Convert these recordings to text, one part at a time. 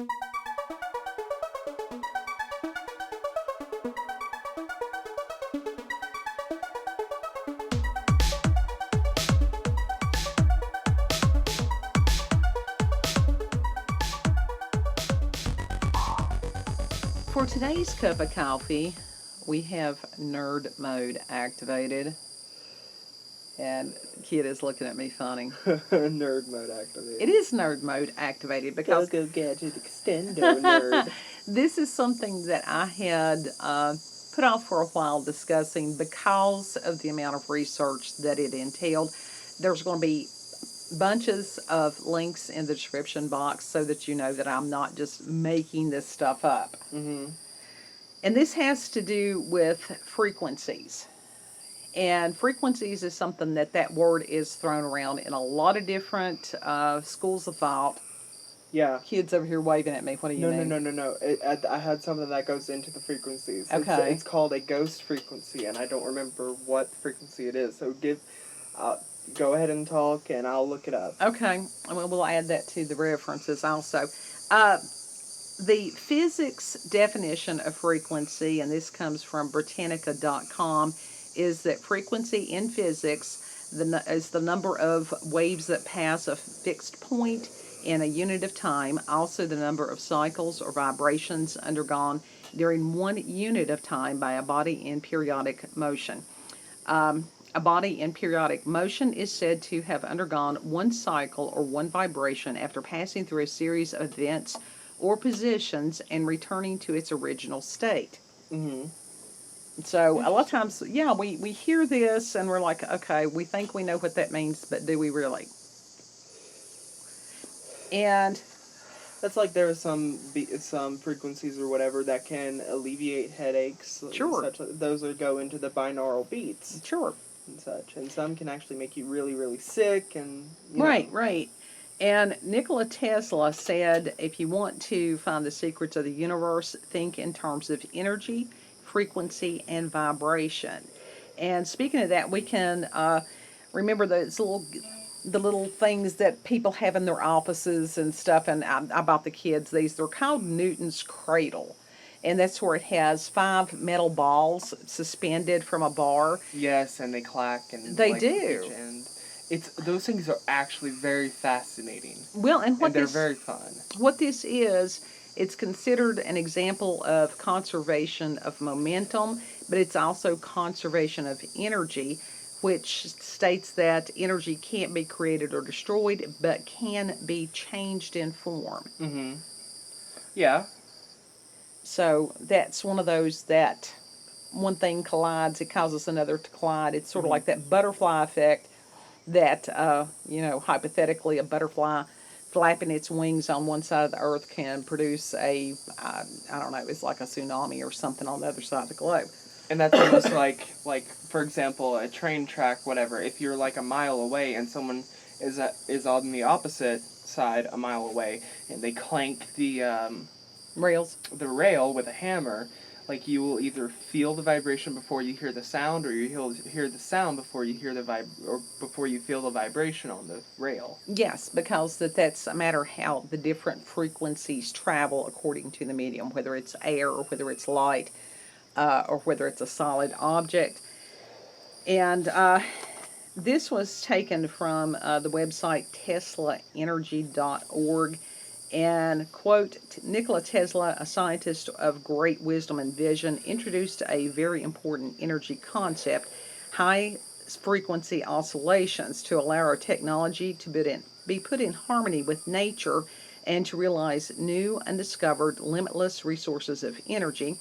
For today's cup of coffee, we have nerd mode activated. And the kid is looking at me funny. Nerd mode activated. It is nerd mode activated because Go Gadget Extendo nerd. this is something that I had put off for a while discussing because of the amount of research that it entailed. There's going to be bunches of links in the description box so that you know that I'm not just making this stuff up. Mm-hmm. And this has to do with frequencies. And frequencies is something that word is thrown around in a lot of different schools of thought. Yeah. Kids over here waving at me. What do you mean? No. I had something that goes into the frequencies. Okay. It's called a ghost frequency, and I don't remember what frequency it is. So go ahead and talk, and I'll look it up. Okay. Well, we'll add that to the references also. The physics definition of frequency, and this comes from Britannica.com, is that frequency in physics is the number of waves that pass a fixed point in a unit of time, also the number of cycles or vibrations undergone during 1 unit of time by a body in periodic motion. A body in periodic motion is said to have undergone 1 cycle or 1 vibration after passing through a series of events or positions and returning to its original state. Mm-hmm. So a lot of times, yeah, we hear this and we're like, okay, we think we know what that means, but do we really? And that's like there are some frequencies or whatever that can alleviate headaches. Sure. Those go into the binaural beats. Sure. And such. And some can actually make you really, really sick. And Right. And Nikola Tesla said, if you want to find the secrets of the universe, think in terms of energy, frequency, and vibration. And speaking of that, we can remember the little things that people have in their offices and stuff. And I bought the kids these. They're called Newton's Cradle. And that's where it has 5 metal balls suspended from a bar. Yes, and they clack. And they do. And those things are actually very fascinating. Well, and they're very fun. What this is, it's considered an example of conservation of momentum, but it's also conservation of energy, which states that energy can't be created or destroyed, but can be changed in form. Mm-hmm. Yeah. So that's one of those that one thing collides, it causes another to collide. It's sort of like that butterfly effect that, hypothetically a butterfly flapping its wings on one side of the earth can produce I don't know, it's like a tsunami or something on the other side of the globe. And that's almost like, for example, a train track, whatever. If you're like a mile away and someone is on the opposite side a mile away and they clank the rail with a hammer, like you will either feel the vibration before you hear the sound, or you'll hear the sound before you hear before you feel the vibration on the rail. Yes, because that's a matter how the different frequencies travel according to the medium, whether it's air or whether it's light, or whether it's a solid object. And this was taken from the website teslaenergy.org. And, quote, Nikola Tesla, a scientist of great wisdom and vision, introduced a very important energy concept, high-frequency oscillations, to allow our technology to be put in harmony with nature and to realize new, undiscovered, limitless resources of energy.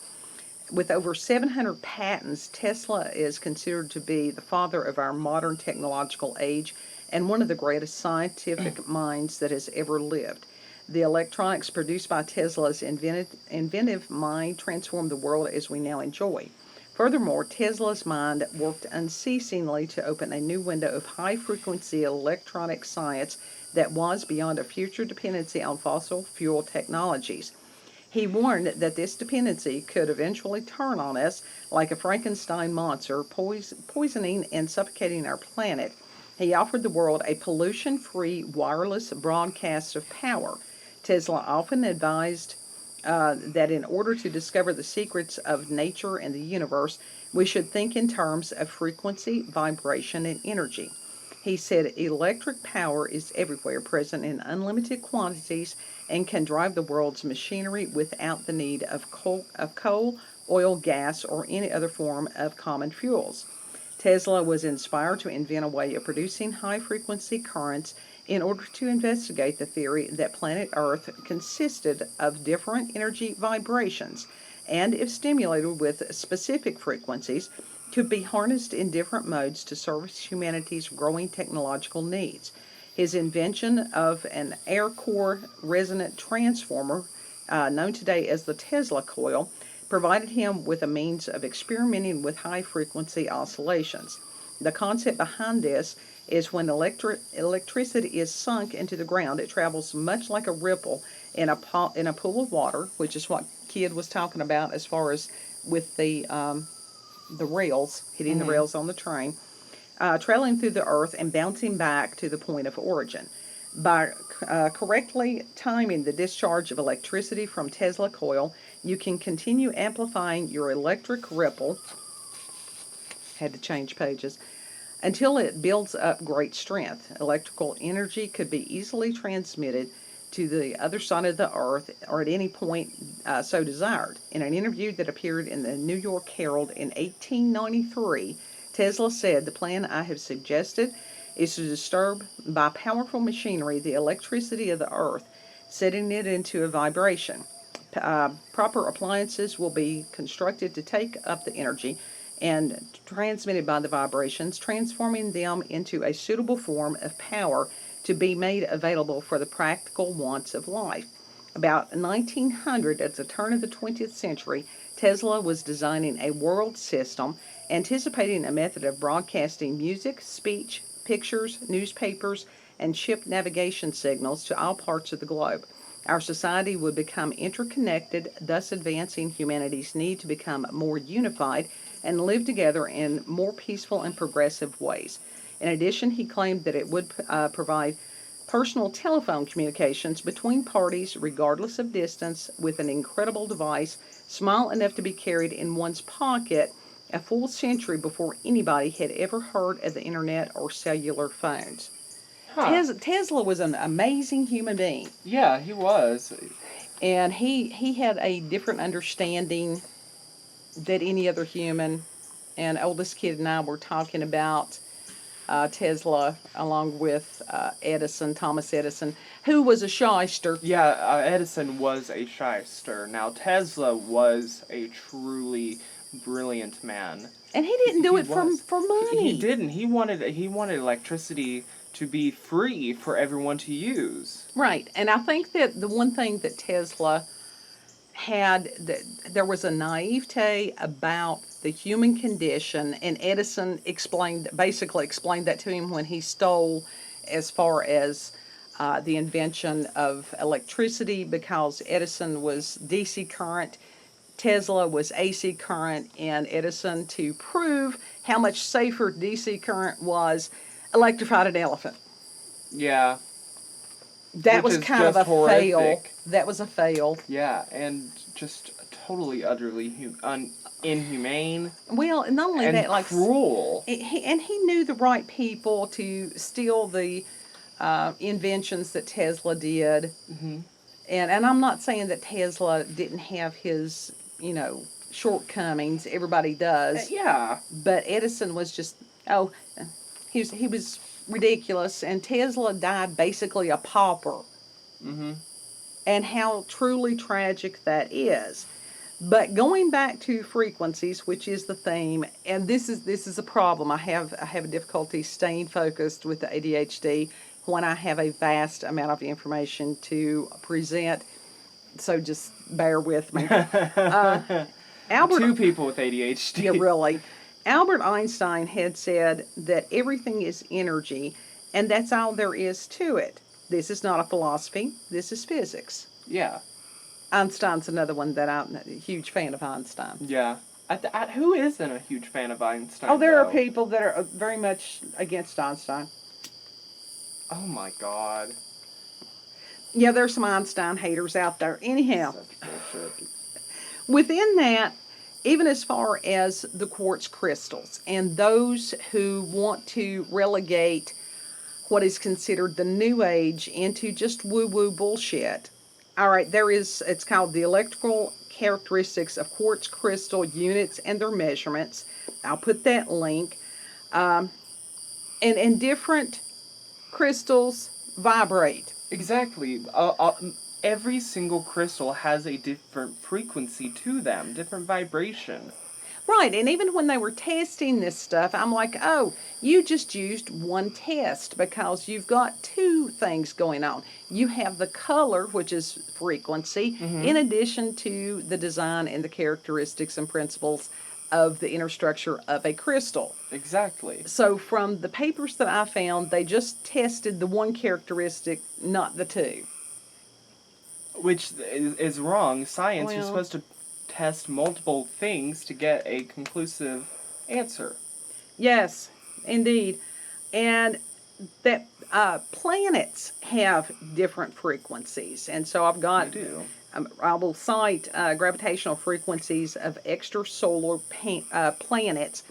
With over 700 patents, Tesla is considered to be the father of our modern technological age and one of the greatest scientific minds that has ever lived. The electronics produced by Tesla's inventive mind transformed the world as we now enjoy. Furthermore, Tesla's mind worked unceasingly to open a new window of high-frequency electronic science that was beyond a future dependency on fossil fuel technologies. He warned that this dependency could eventually turn on us like a Frankenstein monster, poisoning and suffocating our planet. He offered the world a pollution-free wireless broadcast of power. Tesla often advised that in order to discover the secrets of nature and the universe, we should think in terms of frequency, vibration, and energy. He said electric power is everywhere, present in unlimited quantities, and can drive the world's machinery without the need of coal, oil, gas, or any other form of common fuels. Tesla was inspired to invent a way of producing high-frequency currents in order to investigate the theory that planet Earth consisted of different energy vibrations, and if stimulated with specific frequencies, could be harnessed in different modes to service humanity's growing technological needs. His invention of an air core resonant transformer, known today as the Tesla coil, provided him with a means of experimenting with high frequency oscillations. The concept behind this is when electricity is sunk into the ground, it travels much like a ripple in a pool of water, which is what Kid was talking about as far as with the rails, hitting the rails on the train, traveling through the earth and bouncing back to the point of origin. By correctly timing the discharge of electricity from Tesla coil, you can continue amplifying your electric ripple, had to change pages, until it builds up great strength. Electrical energy could be easily transmitted to the other side of the earth or at any point so desired. In an interview that appeared in the New York Herald in 1893, Tesla said, "The plan I have suggested is to disturb by powerful machinery the electricity of the earth, setting it into a vibration. Proper appliances will be constructed to take up the energy and transmitted by the vibrations, transforming them into a suitable form of power to be made available for the practical wants of life." About 1900, at the turn of the 20th century, Tesla was designing a world system, anticipating a method of broadcasting music, speech, pictures, newspapers, and ship navigation signals to all parts of the globe. Our society would become interconnected, thus advancing humanity's need to become more unified and live together in more peaceful and progressive ways. In addition, he claimed that it would provide personal telephone communications between parties regardless of distance with an incredible device small enough to be carried in one's pocket a full century before anybody had ever heard of the internet or cellular phones. Huh. Tesla was an amazing human being. Yeah, he was. And he had a different understanding than any other human. And oldest kid and I were talking about Tesla along with Edison, Thomas Edison, who was a shyster. Yeah, Edison was a shyster. Now, Tesla was a truly brilliant man. And he didn't do it for money. He didn't. He wanted electricity to be free for everyone to use. Right. And I think that the one thing that Tesla had, that there was a naivete about the human condition, and Edison basically explained that to him when he stole as far as the invention of electricity, because Edison was DC current, Tesla was AC current, and Edison, to prove how much safer DC current was, electrified an elephant. Yeah. That was kind of a fail. That was a fail. Yeah, and just totally, utterly inhumane. Well, not only and that, like cruel. He knew the right people to steal the inventions that Tesla did. Mm-hmm. And I'm not saying that Tesla didn't have his, shortcomings. Everybody does. Yeah. But Edison was just, he was ridiculous, and Tesla died basically a pauper. Mm-hmm. And how truly tragic that is. But going back to frequencies, which is the theme, and this is a problem. I have a difficulty staying focused with the ADHD when I have a vast amount of information to present. So just bear with me. Two people with ADHD. Yeah, really. Albert Einstein had said that everything is energy, and that's all there is to it. This is not a philosophy. This is physics. Yeah. Einstein's another one that I'm a huge fan of Einstein. Yeah. Who isn't a huge fan of Einstein? Oh, there are people that are very much against Einstein. Oh my God. Yeah, there's some Einstein haters out there. Anyhow, Such bullshit. within that, even as far as the quartz crystals and those who want to relegate what is considered the new age into just woo woo bullshit. All right, it's called the electrical characteristics of quartz crystal units and their measurements. I'll put that link. Um, and different crystals vibrate. Exactly. Every single crystal has a different frequency to them, different vibration. Right, and even when they were testing this stuff, I'm like, oh, you just used one test because you've got two things going on. You have the color, which is frequency, Mm-hmm. in addition to the design and the characteristics and principles of the inner structure of a crystal. Exactly. So, from the papers that I found, they just tested the one characteristic, not the two. Which is wrong. Science, you're Well, supposed to test multiple things to get a conclusive answer. yes, indeed. And that planets have different frequencies. And so I've They got, do. I will cite gravitational frequencies of extrasolar planets.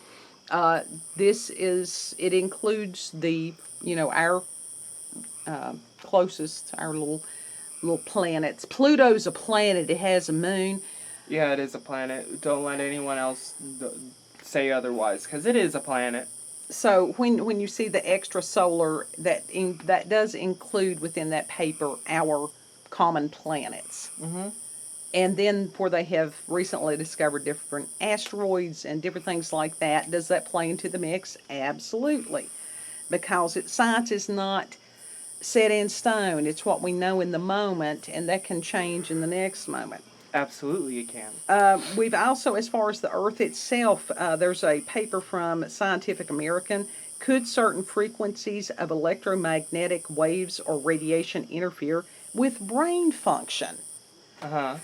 Uh, it includes our closest, our little planets. Pluto's a planet, it has a moon. Yeah, it is a planet. Don't let anyone else say otherwise, because it is a planet. So when you see the extrasolar, that does include within that paper our common planets. Mm-hmm. And then where they have recently discovered different asteroids and different things like that, does that play into the mix? Absolutely. Because science is not set in stone. It's what we know in the moment, and that can change in the next moment. Absolutely, it can. We've also, as far as the Earth itself, there's a paper from Scientific American. Could certain frequencies of electromagnetic waves or radiation interfere with brain function? Uh-huh.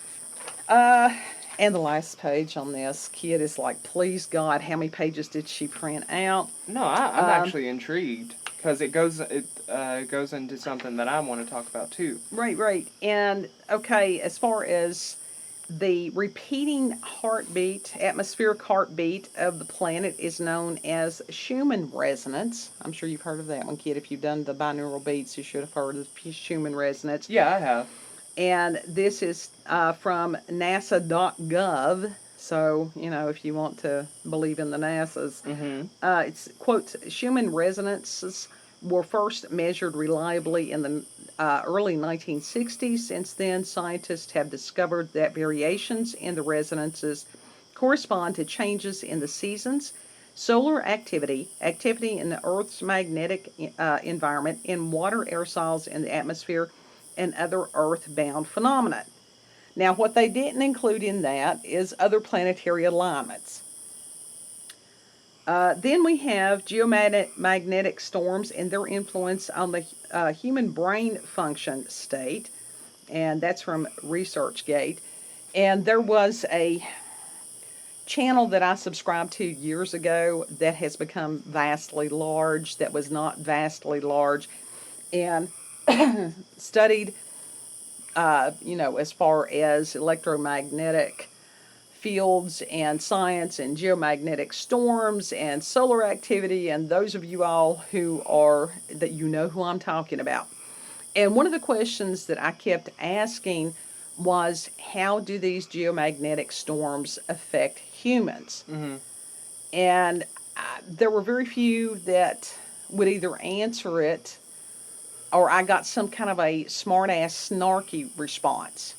Uh, and the last page on this, kid is like, please God, how many pages did she print out? No, I'm actually intrigued, because it goes into something that I want to talk about too. Right. And okay, as far as the repeating heartbeat, atmospheric heartbeat of the planet is known as Schumann resonance. I'm sure you've heard of that one, kid. If you've done the binaural beats, you should have heard of Schumann resonance. Yeah, I have. And this is from NASA.gov. So, if you want to believe in the NASA's, Mm-hmm. it's, quote, Schumann resonances were first measured reliably in the early 1960s. Since then, scientists have discovered that variations in the resonances correspond to changes in the seasons, solar activity in the Earth's magnetic environment, in water aerosols in the atmosphere, and other Earth-bound phenomena. Now, what they didn't include in that is other planetary alignments. Then we have geomagnetic storms and their influence on the human brain function state, and that's from ResearchGate. And there was a channel that I subscribed to years ago that has become vastly large, that was not vastly large, and studied, as far as electromagnetic fields and science and geomagnetic storms and solar activity, and those of you all that who I'm talking about. And one of the questions that I kept asking was, how do these geomagnetic storms affect humans? Mm-hmm. And there were very few that would either answer it, or I got some kind of a smart ass snarky response.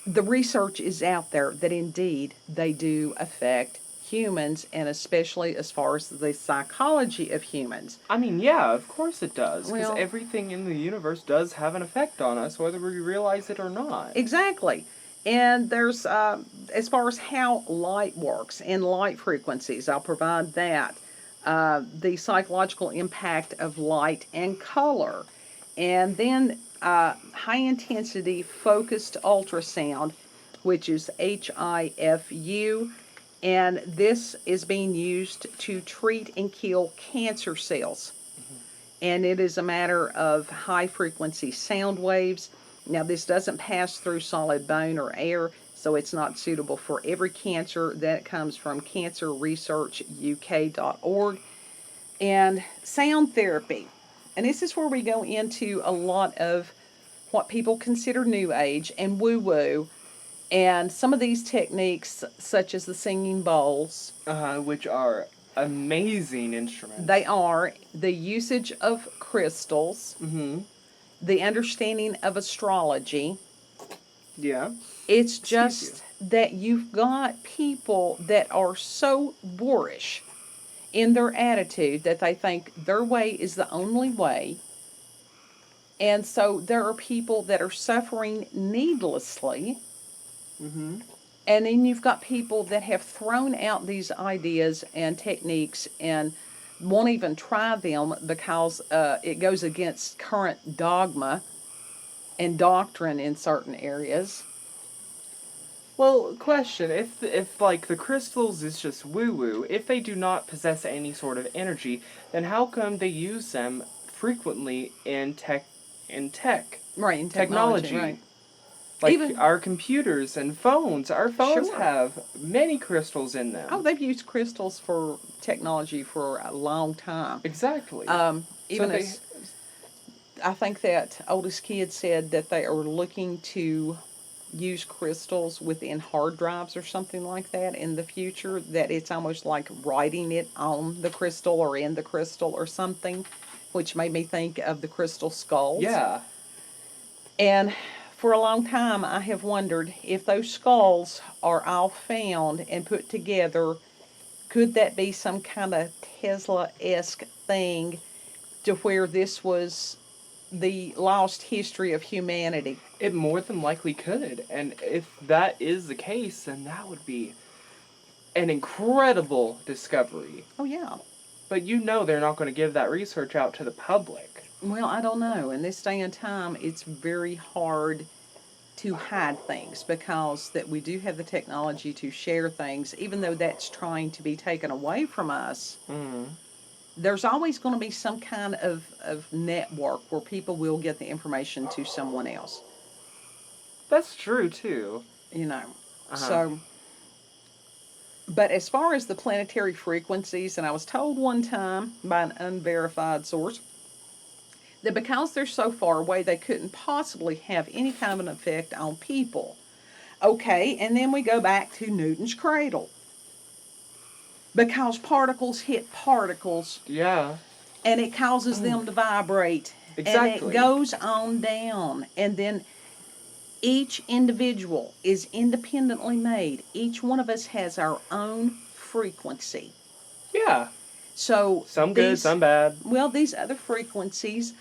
The research is out there that indeed they do affect humans, and especially as far as the psychology of humans. I mean, yeah, of course it does, because Well, everything in the universe does have an effect on us, whether we realize it or not. exactly. And there's, as far as how light works and light frequencies, I'll provide that. The psychological impact of light and color. And then high intensity focused ultrasound, which is HIFU. And this is being used to treat and kill cancer cells. and it is a matter of high frequency sound waves. Now, this doesn't pass through solid bone or air, so it's not suitable for every cancer. That comes from cancerresearchuk.org. And sound therapy. And this is where we go into a lot of what people consider new age and woo woo. And some of these techniques, such as the singing bowls, which are amazing instruments. they are the usage of crystals, Mm-hmm. the understanding of astrology. Yeah. It's just that you've got people that are so boorish in their attitude that they think their way is the only way. And so there are people that are suffering needlessly. Mm-hmm. And then you've got people that have thrown out these ideas and techniques and won't even try them because it goes against current dogma and doctrine in certain areas. Well, question: if like the crystals is just woo woo, if they do not possess any sort of energy, then how come they use them frequently in tech? Right, in technology. Right. Like Even our computers and phones. Our phones Sure. have many crystals in them. Oh, they've used crystals for technology for a long time. Exactly. Even so they, as I think that oldest kid said that they are looking to use crystals within hard drives or something like that in the future, that it's almost like writing it on the crystal or in the crystal or something, which made me think of the crystal skulls. Yeah. And for a long time, I have wondered if those skulls are all found and put together, could that be some kind of Tesla-esque thing to where this was the lost history of humanity? It more than likely could. And if that is the case, then that would be an incredible discovery. Oh, yeah. But you know they're not going to give that research out to the public. Well, I don't know. In this day and time, it's very hard to hide things because that we do have the technology to share things, even though that's trying to be taken away from us. Mm. There's always going to be some kind of network where people will get the information to someone else. That's true, too. You know. Uh-huh. So, but as far as the planetary frequencies, and I was told one time by an unverified source that because they're so far away, they couldn't possibly have any kind of an effect on people. Okay, and then we go back to Newton's cradle. Because particles hit particles. Yeah. And it causes them to vibrate. Exactly. And it goes on down. And then each individual is independently made. Each one of us has our own frequency. Yeah. So some good, some bad. Well, these other frequencies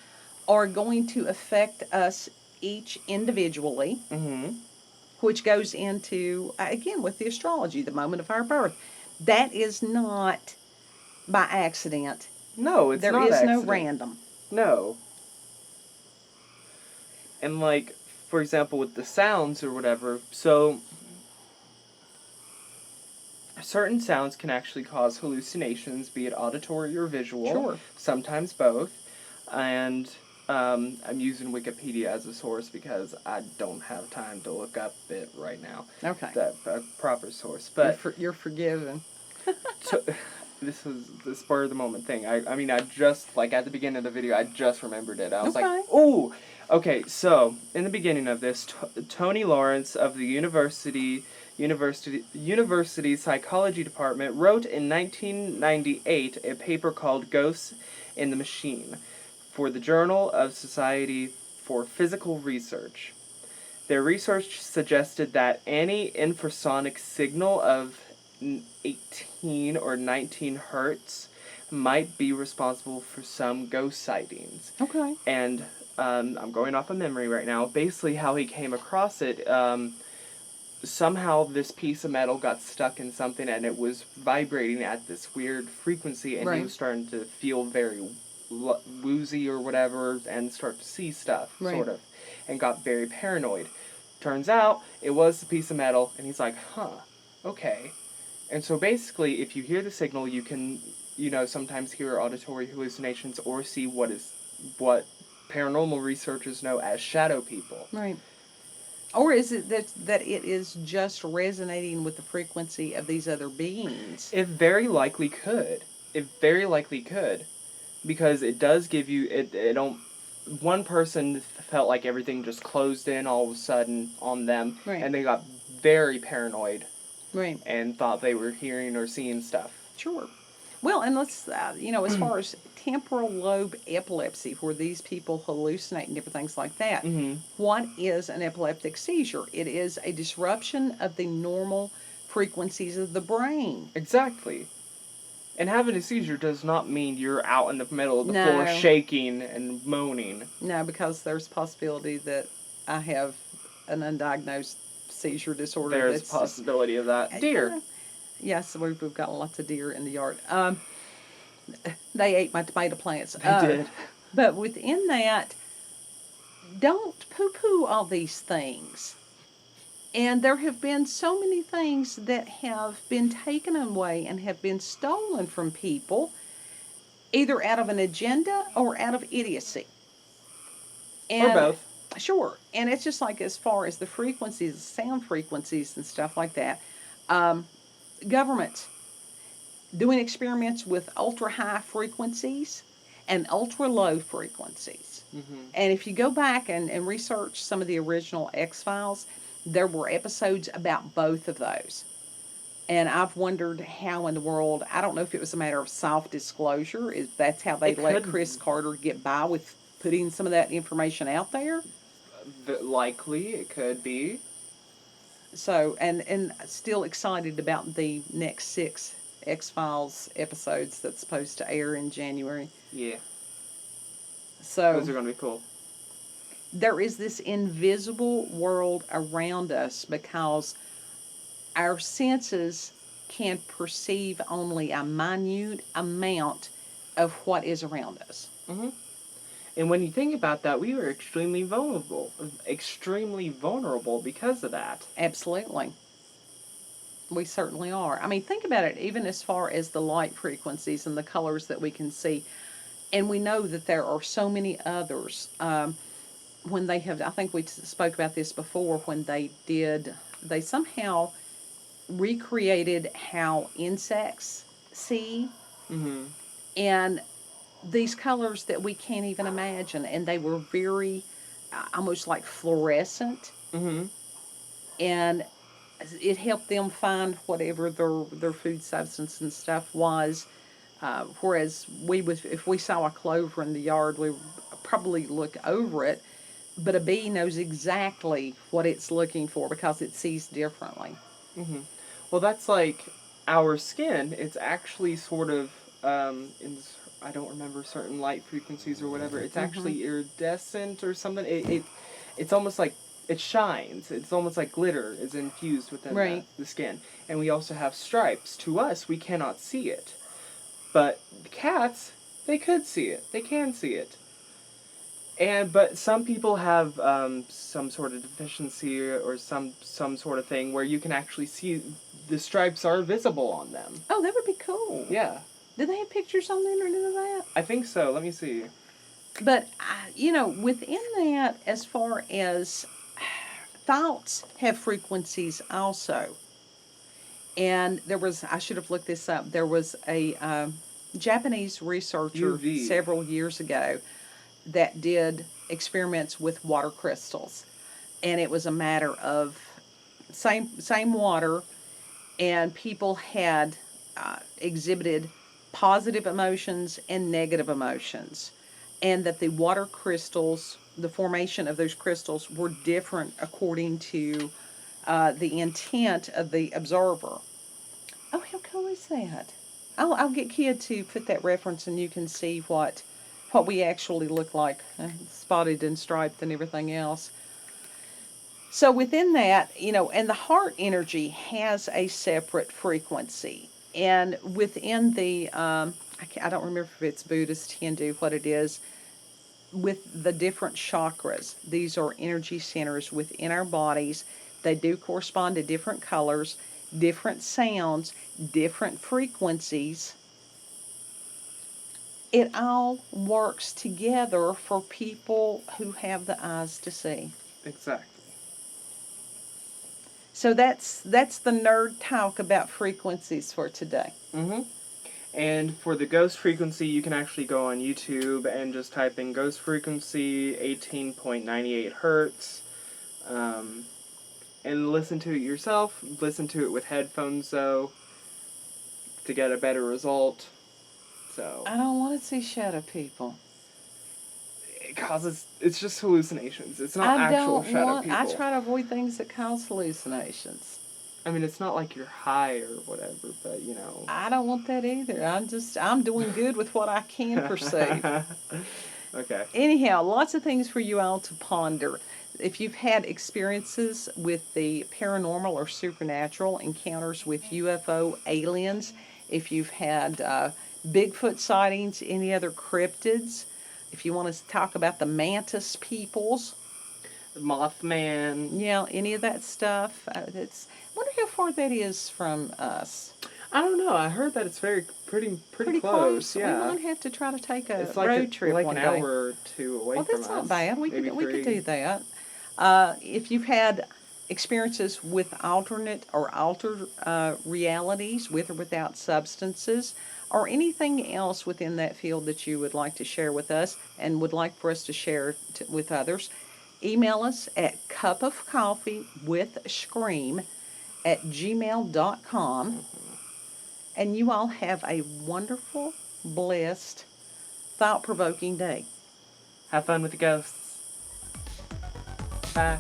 are going to affect us each individually, which goes into, again, with the astrology, the moment of our birth. That is not by accident. No, it's not There is accident. no random. No. And like, for example, with the sounds or whatever, so certain sounds can actually cause hallucinations, be it auditory or visual. Sure. Sometimes both. And I'm using Wikipedia as a source because I don't have time to look up it right now. Okay. That proper source. But you're forgiven. this was the spur of the moment thing. I mean, I just, like, at the beginning of the video, I just remembered it. I was like, ooh! Okay, so, in the beginning of this, Tony Lawrence of the University Psychology Department wrote in 1998 a paper called Ghosts in the Machine for the Journal of Society for Physical Research. Their research suggested that any infrasonic signal of 18 or 19 hertz might be responsible for some ghost sightings. Okay. And I'm going off of memory right now. Basically, how he came across it, somehow this piece of metal got stuck in something and it was vibrating at this weird frequency, and he was starting to feel very woozy or whatever and start to see stuff, sort of, and got very paranoid. Turns out it was the piece of metal, and he's like, huh, okay. And so basically, if you hear the signal, you can, sometimes hear auditory hallucinations or see what is what paranormal researchers know as shadow people. Right. Or is it that it is just resonating with the frequency of these other beings? It very likely could. It very likely could, because it does give you it don't. One person felt like everything just closed in all of a sudden on them, Right. and they got very paranoid Right. and thought they were hearing or seeing stuff. Sure. Well, and let's, as far as temporal lobe epilepsy, where these people hallucinate and different things like that, what is an epileptic seizure? It is a disruption of the normal frequencies of the brain. Exactly. And having a seizure does not mean you're out in the middle of the floor No. shaking and moaning. No, because there's a possibility that I have an undiagnosed seizure disorder. There's a possibility of that. Deer. Yes, we've got lots of deer in the yard. They ate my tomato plants. They did. But within that, don't poo-poo all these things. And there have been so many things that have been taken away and have been stolen from people, either out of an agenda or out of idiocy. Or both. Sure. And it's just like as far as the frequencies, the sound frequencies and stuff like that. Governments doing experiments with ultra high frequencies and ultra low frequencies. And if you go back and research some of the original X-Files, there were episodes about both of those. And I've wondered how in the world, I don't know if it was a matter of self-disclosure, if that's how they let Chris Carter get by with putting some of that information out there. Likely, it could be. So, and still excited about the next 6 X-Files episodes that's supposed to air in January. Yeah. So those are going to be cool. There is this invisible world around us because our senses can perceive only a minute amount of what is around us. And when you think about that, we are extremely vulnerable because of that. Absolutely. We certainly are. I mean, think about it, even as far as the light frequencies and the colors that we can see. And we know that there are so many others. When they have, I think we spoke about this before, when they somehow recreated how insects see. And these colors that we can't even imagine. And they were very, almost like fluorescent. And it helped them find whatever their food substance and stuff was. Whereas if we saw a clover in the yard, we would probably look over it. But a bee knows exactly what it's looking for because it sees differently. Well, that's like our skin. It's actually sort of, I don't remember certain light frequencies or whatever. It's actually iridescent or something. It's almost like it shines. It's almost like glitter is infused within the skin. And we also have stripes. To us, we cannot see it. But cats, they could see it. They can see it. But some people have some sort of deficiency or some sort of thing where you can actually see the stripes are visible on them. Oh, that would be cool. Yeah. Did they have pictures on the internet of that? I think so. Let me see. But, within that, as far as thoughts have frequencies also. And I should have looked this up, there was a Japanese researcher several years ago that did experiments with water crystals. And it was a matter of same water, and people had exhibited positive emotions and negative emotions. And that the water crystals, the formation of those crystals were different according to the intent of the observer. Oh, how cool is that? I'll get Kid to put that reference and you can see what we actually look like, spotted and striped and everything else. So within that, and the heart energy has a separate frequency. And within the, I don't remember if it's Buddhist, Hindu, what it is, with the different chakras. These are energy centers within our bodies. They do correspond to different colors, different sounds, different frequencies. it all works together for people who have the eyes to see. Exactly. So that's the nerd talk about frequencies for today. Mm-hmm. And for the ghost frequency, you can actually go on YouTube and just type in ghost frequency 18.98 hertz, and listen to it yourself. Listen to it with headphones, though, to get a better result. So I don't want to see shadow people. it's just hallucinations. It's not I actual don't shadow want. I people. try to avoid things that cause hallucinations. I mean, it's not like you're high or whatever, but you know. I don't want that either. I'm doing good with what I can perceive. Okay. Anyhow, lots of things for you all to ponder. If you've had experiences with the paranormal or supernatural, encounters with UFO aliens, if you've had Bigfoot sightings, any other cryptids, if you want to talk about the mantis peoples, Mothman. yeah, any of that stuff, I wonder how far that is from us. I don't know. I heard that it's pretty close. Yeah. We might have to try to take a It's like road trip like one an day. hour or two away Well, from that's us. not bad. Maybe We could three. do that. If you've had experiences with alternate or altered realities, with or without substances, or anything else within that field that you would like to share with us and would like for us to share with others, email us at cupofcoffeewithscream@gmail.com. And you all have a wonderful, blessed, thought provoking day. Have fun with the ghosts. Bye.